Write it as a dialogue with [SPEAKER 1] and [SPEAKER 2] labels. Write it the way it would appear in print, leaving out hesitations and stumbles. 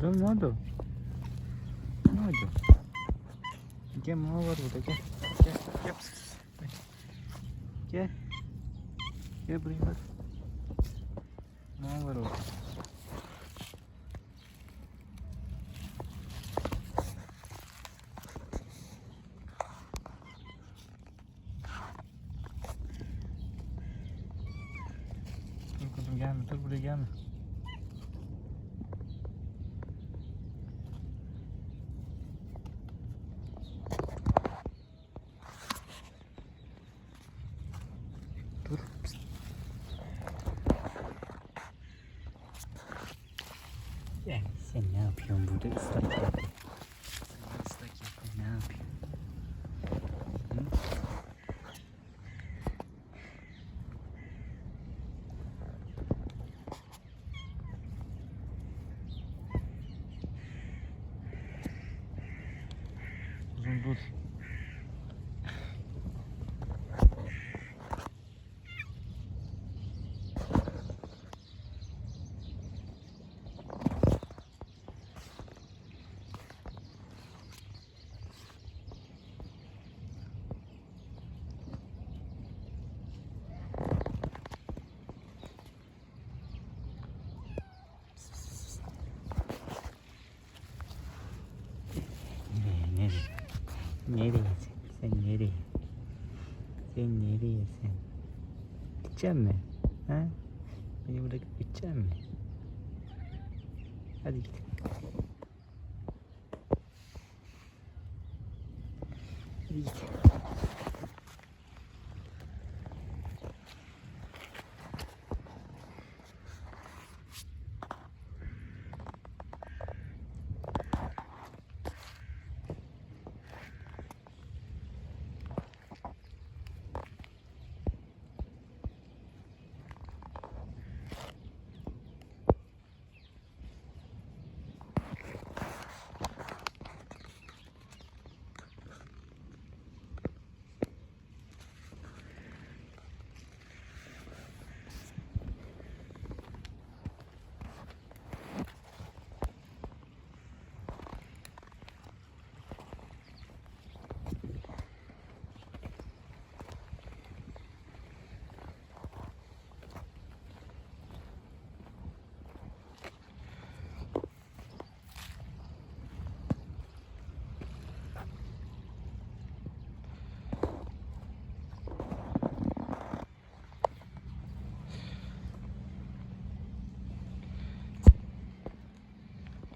[SPEAKER 1] Kuzum ne oldu? Ne oldu? Gel mama var burada gel. Gel. Gel. Gel. Gel buraya bak. Mama var orada. Dur kuzum gelme. Dur buraya gelme. Dur. Pişt. Ya sen ne yapıyorsun burada ıslak yapıyorsun? Sen ıslak yapıyorsun, ne yapıyorsun? Hı? Uzun dur. Nereye? Nereye sen? Sen nereye? Sen nereye sen? Gidecek mi? Ha? Beni bırakıp gidecek mi? Hadi git. Hadi git.